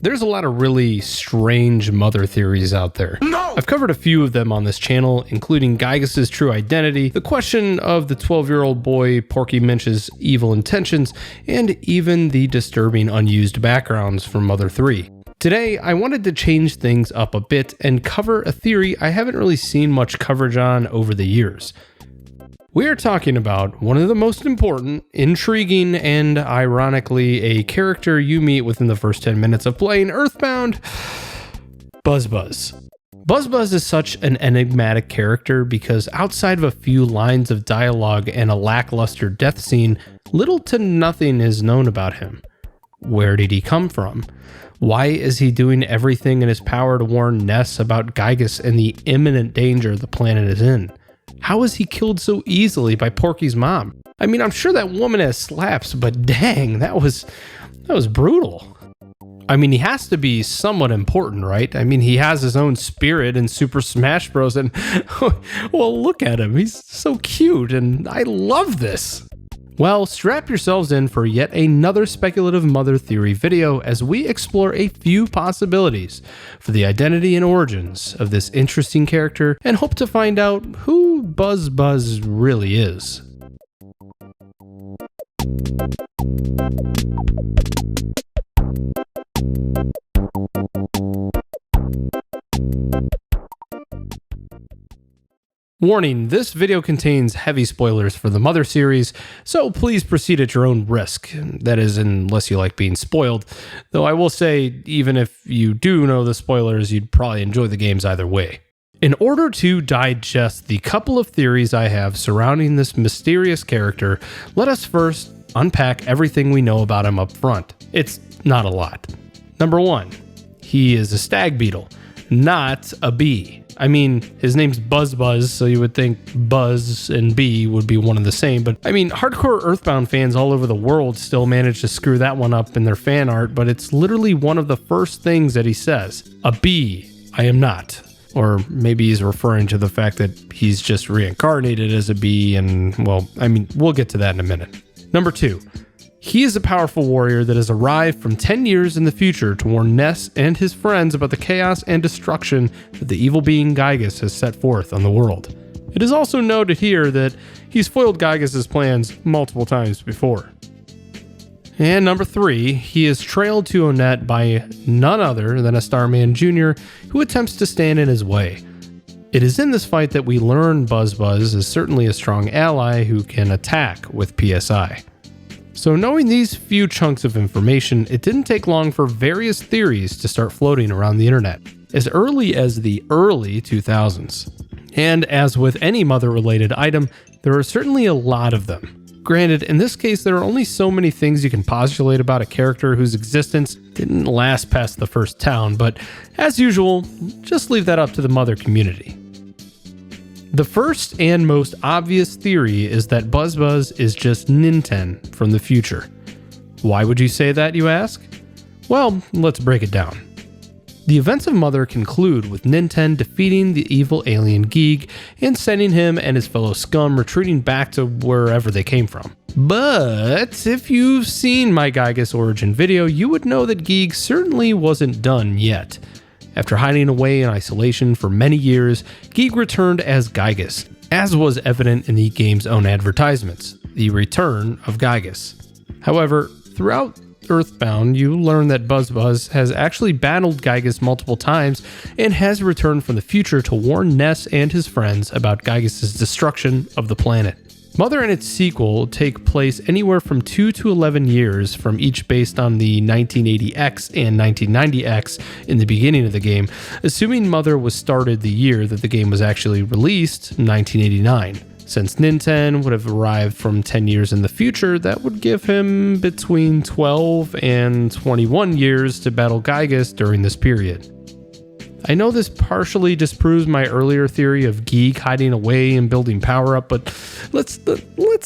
There's a lot of really strange mother theories out there. No! I've covered a few of them on this channel, including Gygas's true identity, the question of the 12-year-old boy Porky Minch's evil intentions, and even the disturbing unused backgrounds from Mother 3. Today, I wanted to change things up a bit and cover a theory I haven't really seen much coverage on over the years. We are talking about one of the most important, intriguing, and ironically a character you meet within the first 10 minutes of playing Earthbound, BuzzBuzz. BuzzBuzz is such an enigmatic character because outside of a few lines of dialogue and a lackluster death scene, little to nothing is known about him. Where did he come from? Why is he doing everything in his power to warn Ness about Gygas and the imminent danger the planet is in? How was he killed so easily by Porky's mom? I mean, I'm sure that woman has slaps, but dang, that was brutal. I mean, he has to be somewhat important, right? I mean, he has his own spirit in Super Smash Bros. And, well, look at him. He's so cute, and I love this. Well, strap yourselves in for yet another speculative mother theory video as we explore a few possibilities for the identity and origins of this interesting character and hope to find out who BuzzBuzz really is. Warning, this video contains heavy spoilers for the Mother series, so please proceed at your own risk. That is, unless you like being spoiled. Though I will say, even if you do know the spoilers, you'd probably enjoy the games either way. In order to digest the couple of theories I have surrounding this mysterious character, let us first unpack everything we know about him up front. It's not a lot. Number 1, he is a stag beetle, not a bee. I mean, his name's BuzzBuzz, so you would think Buzz and Bee would be one and the same, but I mean, hardcore Earthbound fans all over the world still manage to screw that one up in their fan art, but it's literally one of the first things that he says. A bee, I am not. Or maybe he's referring to the fact that he's just reincarnated as a bee, and well, I mean, we'll get to that in a minute. Number 2. He is a powerful warrior that has arrived from 10 years in the future to warn Ness and his friends about the chaos and destruction that the evil being Gygas has set forth on the world. It is also noted here that he's foiled Gygas' plans multiple times before. And number 3, he is trailed to Onett by none other than a Starman Jr. who attempts to stand in his way. It is in this fight that we learn BuzzBuzz is certainly a strong ally who can attack with PSI. So knowing these few chunks of information, it didn't take long for various theories to start floating around the internet, as early as the early 2000s. And as with any mother-related item, there are certainly a lot of them. Granted, in this case, there are only so many things you can postulate about a character whose existence didn't last past the first town, but as usual, just leave that up to the mother community. The first and most obvious theory is that BuzzBuzz is just Ninten from the future. Why would you say that, you ask? Well, let's break it down. The events of Mother conclude with Ninten defeating the evil alien Geeg and sending him and his fellow scum retreating back to wherever they came from. But if you've seen my Gygas origin video, you would know that Geeg certainly wasn't done yet. After hiding away in isolation for many years, Geeg returned as Gygas, as was evident in the game's own advertisements, the return of Gygas. However, throughout Earthbound, you learn that BuzzBuzz has actually battled Gygas multiple times and has returned from the future to warn Ness and his friends about Gygas' destruction of the planet. Mother and its sequel take place anywhere from 2 to 11 years from each based on the 1980X and 1990X in the beginning of the game, assuming Mother was started the year that the game was actually released, 1989. Since Ninten would have arrived from 10 years in the future, that would give him between 12 and 21 years to battle Gygas during this period. I know this partially disproves my earlier theory of Geeg hiding away and building power up, but let's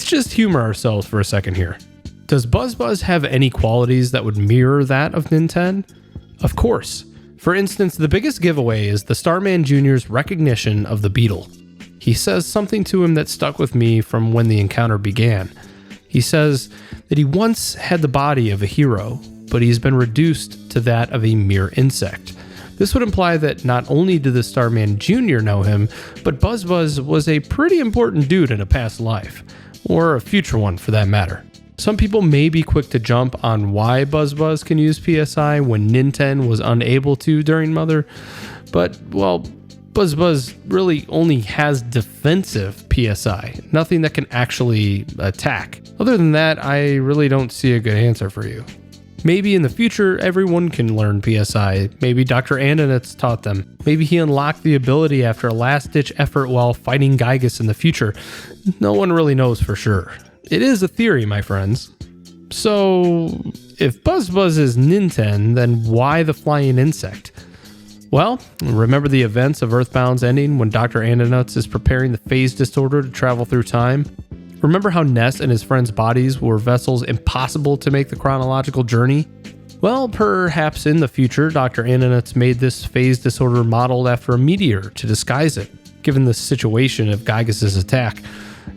just humor ourselves for a second here. Does BuzzBuzz have any qualities that would mirror that of Ninten? Of course. For instance, the biggest giveaway is the Starman Jr.'s recognition of the beetle. He says something to him that stuck with me from when the encounter began. He says that he once had the body of a hero, but he's been reduced to that of a mere insect. This would imply that not only did the Starman Jr. know him, but BuzzBuzz was a pretty important dude in a past life, or a future one for that matter. Some people may be quick to jump on why BuzzBuzz can use PSI when Ninten was unable to during Mother, but, well, BuzzBuzz really only has defensive PSI, nothing that can actually attack. Other than that, I really don't see a good answer for you. Maybe in the future, everyone can learn PSI. Maybe Dr. Anonet's taught them. Maybe he unlocked the ability after a last-ditch effort while fighting Gygas in the future. No one really knows for sure. It is a theory, my friends. So, if BuzzBuzz is Ninten, then why the flying insect? Well, remember the events of Earthbound's ending when Dr. Anonet's is preparing the phase disorder to travel through time? Remember how Ness and his friends' bodies were vessels impossible to make the chronological journey? Well, perhaps in the future, Dr. Anonet's made this phase disorder modeled after a meteor to disguise it, given the situation of Gygas' attack,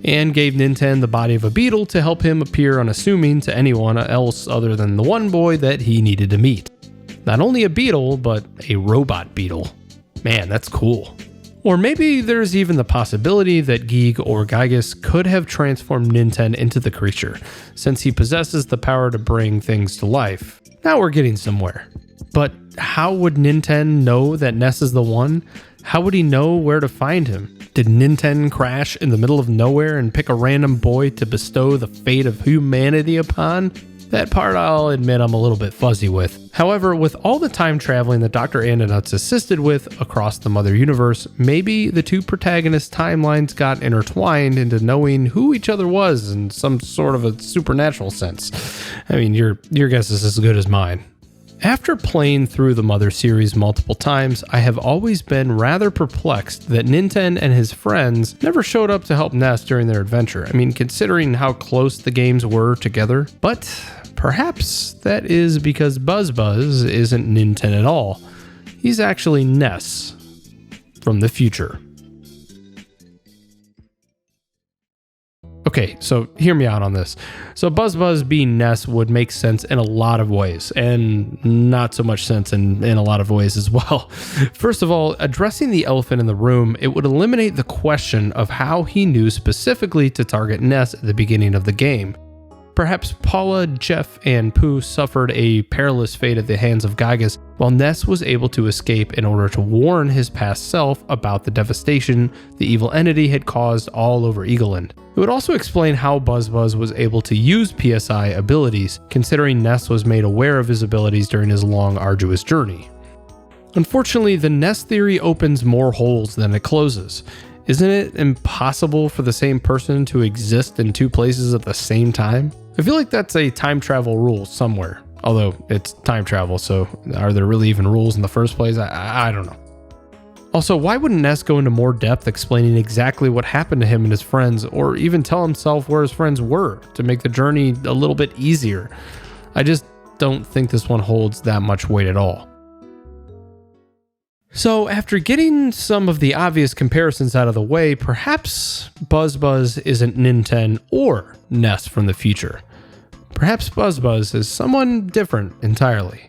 and gave Ninten the body of a beetle to help him appear unassuming to anyone else other than the one boy that he needed to meet. Not only a beetle, but a robot beetle. Man, that's cool. Or maybe there's even the possibility that Geeg or Gygas could have transformed Ninten into the creature, since he possesses the power to bring things to life. Now we're getting somewhere. But how would Ninten know that Ness is the one? How would he know where to find him? Did Ninten crash in the middle of nowhere and pick a random boy to bestow the fate of humanity upon? That part I'll admit I'm a little bit fuzzy with. However, with all the time traveling that Dr. Anonet's assisted with across the Mother Universe, maybe the two protagonists' timelines got intertwined into knowing who each other was in some sort of a supernatural sense. I mean, your guess is as good as mine. After playing through the Mother series multiple times, I have always been rather perplexed that Ninten and his friends never showed up to help Ness during their adventure. I mean, considering how close the games were together. But perhaps that is because BuzzBuzz isn't Ninten at all. He's actually Ness from the future. Okay, so hear me out on this. So BuzzBuzz being Ness would make sense in a lot of ways, and not so much sense in a lot of ways as well. First of all, addressing the elephant in the room, it would eliminate the question of how he knew specifically to target Ness at the beginning of the game. Perhaps Paula, Jeff, and Pooh suffered a perilous fate at the hands of Gygas, while Ness was able to escape in order to warn his past self about the devastation the evil entity had caused all over Eagleland. It would also explain how BuzzBuzz was able to use PSI abilities, considering Ness was made aware of his abilities during his long, arduous journey. Unfortunately, the Ness theory opens more holes than it closes. Isn't it impossible for the same person to exist in two places at the same time? I feel like that's a time travel rule somewhere. Although it's time travel, so are there really even rules in the first place? I don't know. Also, why wouldn't Ness go into more depth explaining exactly what happened to him and his friends, or even tell himself where his friends were to make the journey a little bit easier? I just don't think this one holds that much weight at all. So after getting some of the obvious comparisons out of the way, perhaps BuzzBuzz isn't Ninten or Ness from the future. Perhaps BuzzBuzz is someone different entirely.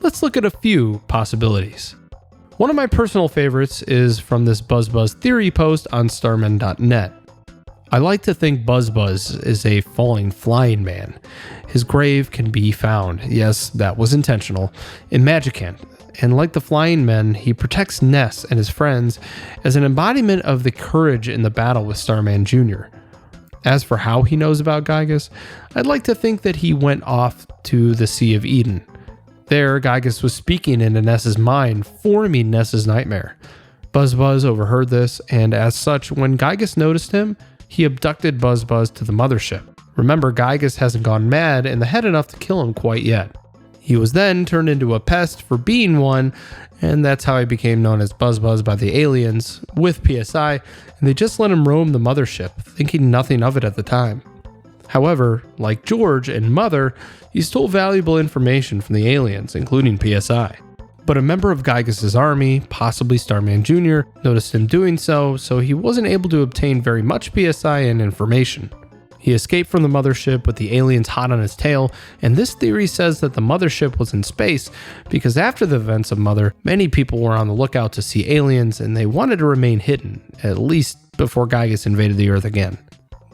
Let's look at a few possibilities. One of my personal favorites is from this BuzzBuzz theory post on starman.net. I like to think BuzzBuzz is a falling flying man. His grave can be found, yes, that was intentional, in Magicant. And like the flying men, he protects Ness and his friends as an embodiment of the courage in the battle with Starman Jr. As for how he knows about Gygas, I'd like to think that he went off to the Sea of Eden. There, Gygas was speaking into Ness's mind, forming Ness's nightmare. BuzzBuzz overheard this, and as such, when Gygas noticed him, he abducted BuzzBuzz to the mothership. Remember, Gygas hasn't gone mad in the head enough to kill him quite yet. He was then turned into a pest for being one, and that's how he became known as BuzzBuzz by the aliens, with PSI, and they just let him roam the mothership, thinking nothing of it at the time. However, like George and Mother, he stole valuable information from the aliens, including PSI. But a member of Gygas' army, possibly Starman Jr., noticed him doing so he wasn't able to obtain very much PSI and information. He escaped from the mothership with the aliens hot on his tail, and this theory says that the mothership was in space because after the events of Mother, many people were on the lookout to see aliens and they wanted to remain hidden, at least before Gygas invaded the Earth again.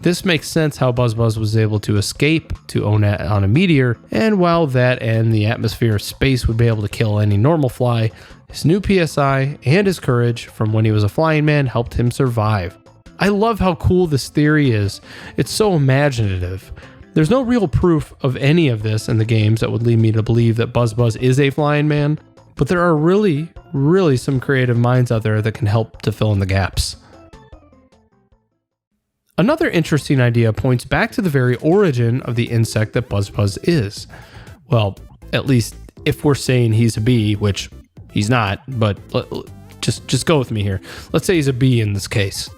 This makes sense how Buzz was able to escape to onett on a meteor, and while that and the atmosphere of space would be able to kill any normal fly, his new PSI and his courage from when he was a flying man helped him survive. I love how cool this theory is. It's so imaginative. There's no real proof of any of this in the games that would lead me to believe that Buzz is a flying man, but there are really some creative minds out there that can help to fill in the gaps. Another interesting idea points back to the very origin of the insect that Buzz is. Well, at least if we're saying he's a bee, which he's not, but just go with me here. Let's say he's a bee in this case.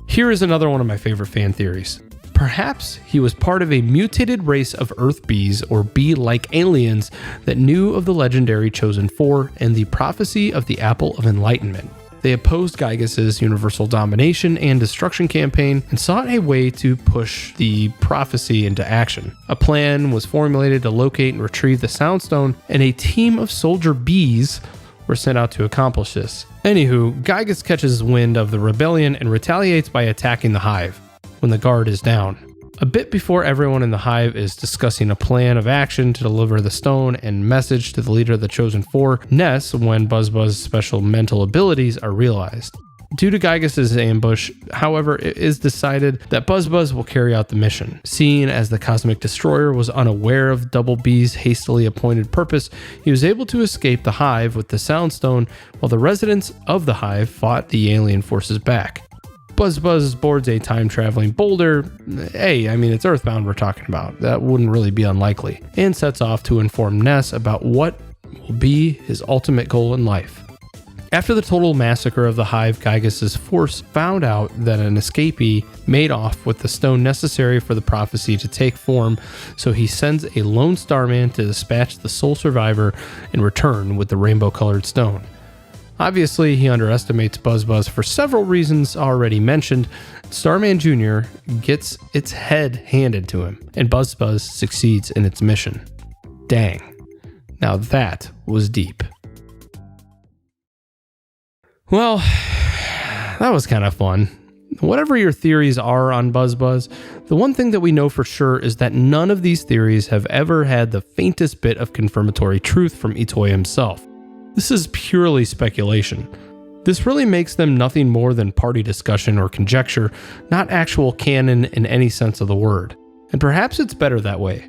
Here is another one of my favorite fan theories. Perhaps he was part of a mutated race of Earth bees or bee-like aliens that knew of the legendary Chosen Four and the prophecy of the Apple of Enlightenment. They opposed Gygas' universal domination and destruction campaign and sought a way to push the prophecy into action. A plan was formulated to locate and retrieve the Soundstone, and a team of soldier bees were sent out to accomplish this. Anywho, Gygas catches wind of the rebellion and retaliates by attacking the hive when the guard is down. A bit before everyone in the hive is discussing a plan of action to deliver the stone and message to the leader of the Chosen Four, Ness, when Buzz's special mental abilities are realized. Due to Gygas' ambush, however, it is decided that Buzz will carry out the mission. Seeing as the Cosmic Destroyer was unaware of Double B's hastily appointed purpose, he was able to escape the hive with the Soundstone while the residents of the hive fought the alien forces back. Buzz boards a time-traveling boulder. Hey, I mean, it's Earthbound we're talking about. That wouldn't really be unlikely. And sets off to inform Ness about what will be his ultimate goal in life. After the total massacre of the hive, Gygas' force found out that an escapee made off with the stone necessary for the prophecy to take form, so he sends a lone starman to dispatch the sole survivor and return with the rainbow-colored stone. Obviously, he underestimates Buzz for several reasons already mentioned. Starman Jr. gets its head handed to him, and Buzz succeeds in its mission. Dang. Now that was deep. Well, that was kind of fun. Whatever your theories are on Buzz, the one thing that we know for sure is that none of these theories have ever had the faintest bit of confirmatory truth from Itoi himself. This is purely speculation. This really makes them nothing more than party discussion or conjecture, not actual canon in any sense of the word. And perhaps it's better that way.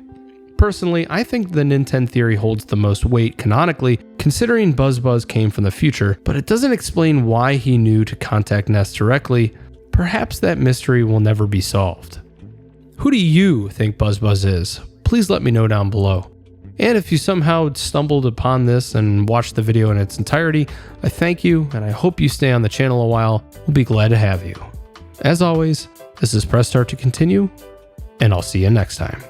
Personally, I think the Ninten theory holds the most weight canonically, considering Buzz came from the future, but it doesn't explain why he knew to contact Ness directly. Perhaps that mystery will never be solved. Who do you think Buzz is? Please let me know down below. And if you somehow stumbled upon this and watched the video in its entirety, I thank you and I hope you stay on the channel a while. We'll be glad to have you. As always, this is Press Start to continue, and I'll see you next time.